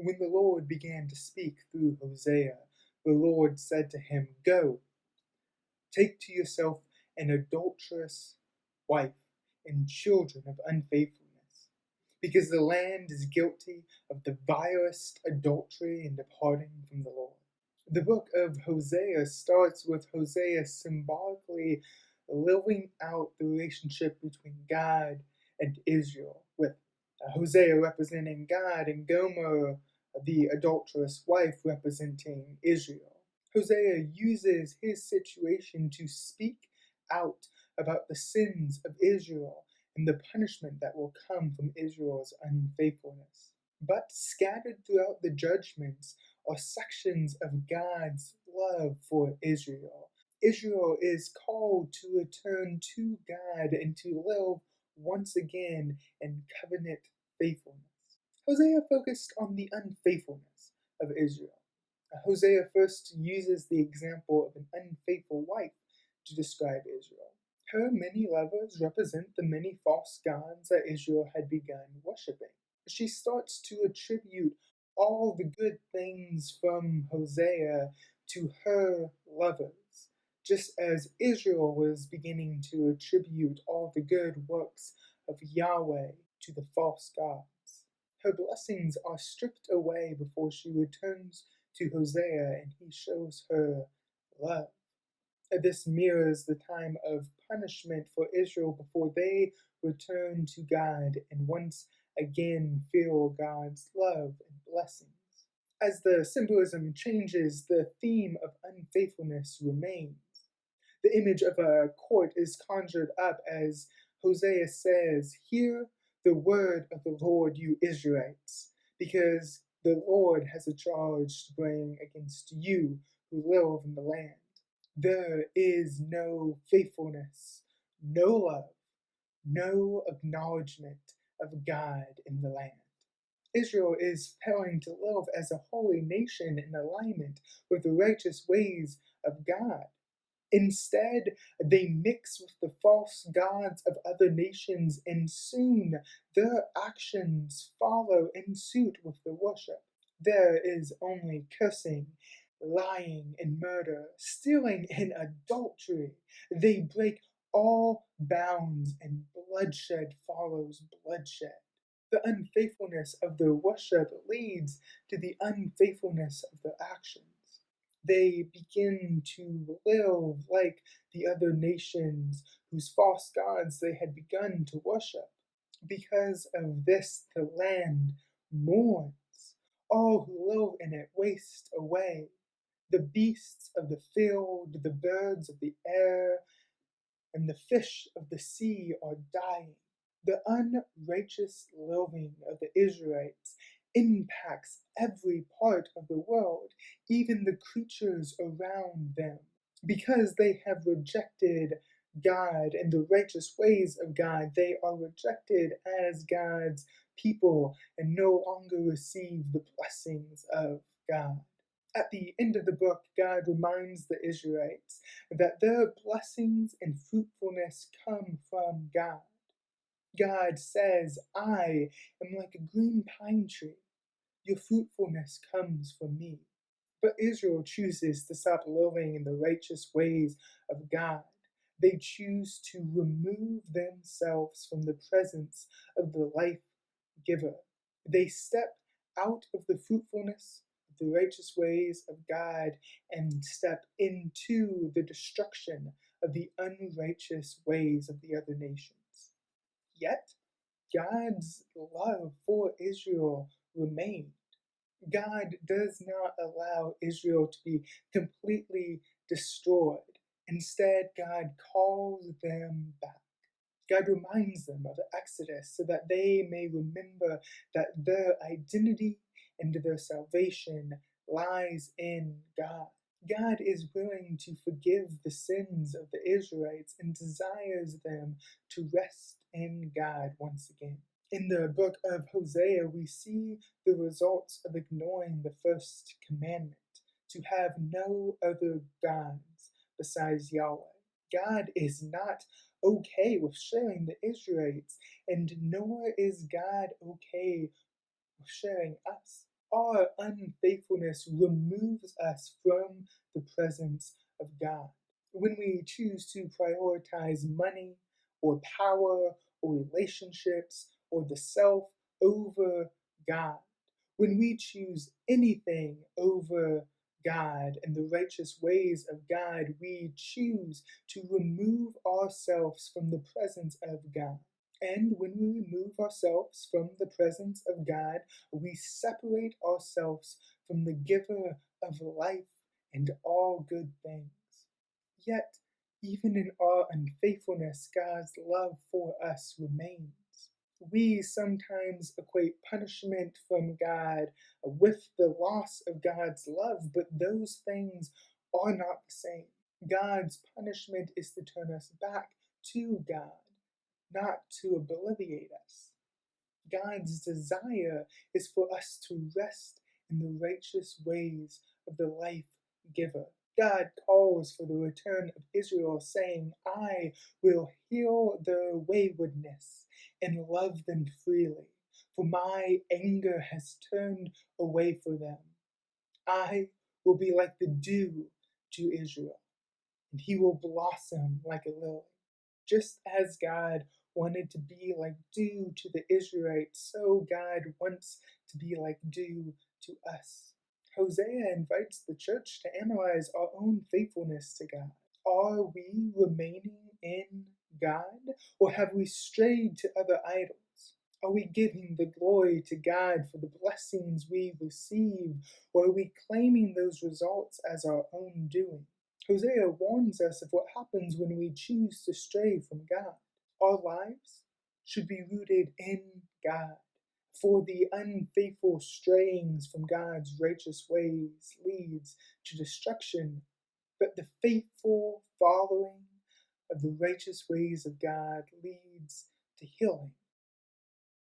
When the Lord began to speak through Hosea, the Lord said to him, "Go, take to yourself an adulterous wife and children of unfaithfulness, because the land is guilty of the vilest adultery and departing from the Lord." The book of Hosea starts with Hosea symbolically living out the relationship between God and Israel, with Hosea representing God and Gomer, the adulterous wife, representing Israel. Hosea uses his situation to speak out about the sins of Israel and the punishment that will come from Israel's unfaithfulness. But scattered throughout the judgments are sections of God's love for Israel. Israel is called to return to God and to live once again in covenant faithfulness. Hosea focused on the unfaithfulness of Israel. Hosea first uses the example of an unfaithful wife to describe Israel. Her many lovers represent the many false gods that Israel had begun worshipping. She starts to attribute all the good things from Hosea to her lovers, just as Israel was beginning to attribute all the good works of Yahweh to the false gods. Her blessings are stripped away before she returns to Hosea and he shows her love. This mirrors the time of punishment for Israel before they return to God and once again feel God's love and blessings. As the symbolism changes, the theme of unfaithfulness remains. The image of a court is conjured up as Hosea says, "Hear the word of the Lord, you Israelites, because the Lord has a charge to bring against you who live in the land. There is no faithfulness, no love, no acknowledgement of God in the land. Israel is failing to live as a holy nation in alignment with the righteous ways of God. Instead, they mix with the false gods of other nations, and soon their actions follow in suit with the worship. There is only cursing, lying, and murder, stealing and adultery. They break all bounds, and bloodshed follows bloodshed. The unfaithfulness of their worship leads to the unfaithfulness of their actions. They begin to live like the other nations whose false gods they had begun to worship. Because of this, the land mourns. All who live in it waste away. The beasts of the field, the birds of the air, and the fish of the sea are dying. The unrighteous living of the Israelites impacts every part of the world, even the creatures around them. Because they have rejected God and the righteous ways of God, they are rejected as God's people and no longer receive the blessings of God. At the end of the book, God reminds the Israelites that their blessings and fruitfulness come from God. God says, "I am like a green pine tree. Your fruitfulness comes from me." But Israel chooses to stop living in the righteous ways of God. They choose to remove themselves from the presence of the life giver. They step out of the fruitfulness of the righteous ways of God and step into the destruction of the unrighteous ways of the other nations. Yet, God's love for Israel remains. God does not allow Israel to be completely destroyed. Instead, God calls them back. God reminds them of the Exodus so that they may remember that their identity and their salvation lies in God. God is willing to forgive the sins of the Israelites and desires them to rest in God once again. In the book of Hosea, we see the results of ignoring the first commandment to have no other gods besides Yahweh. God is not okay with sharing the Israelites, and nor is God okay with sharing us. Our unfaithfulness removes us from the presence of God. When we choose to prioritize money or power or relationships or the self over God, when we choose anything over God and the righteous ways of God, we choose to remove ourselves from the presence of God. And when we remove ourselves from the presence of God, we separate ourselves from the giver of life and all good things. Yet, even in our unfaithfulness, God's love for us remains. We sometimes equate punishment from God with the loss of God's love, but those things are not the same. God's punishment is to turn us back to God, not to obliviate us. God's desire is for us to rest in the righteous ways of the life giver. God calls for the return of Israel, saying, I will heal their waywardness and love them freely, for my anger has turned away from them. I will be like the dew to Israel, and he will blossom like a lily. Just as God wanted to be like dew to the Israelites, so God wants to be like dew to us. Hosea invites the church to analyze our own faithfulness to God. Are we remaining in God, or have we strayed to other idols? Are we giving the glory to God for the blessings we receive, or are we claiming those results as our own doing? Hosea warns us of what happens when we choose to stray from God. Our lives should be rooted in God, for the unfaithful strayings from God's righteous ways leads to destruction, but the faithful following of the righteous ways of God leads to healing.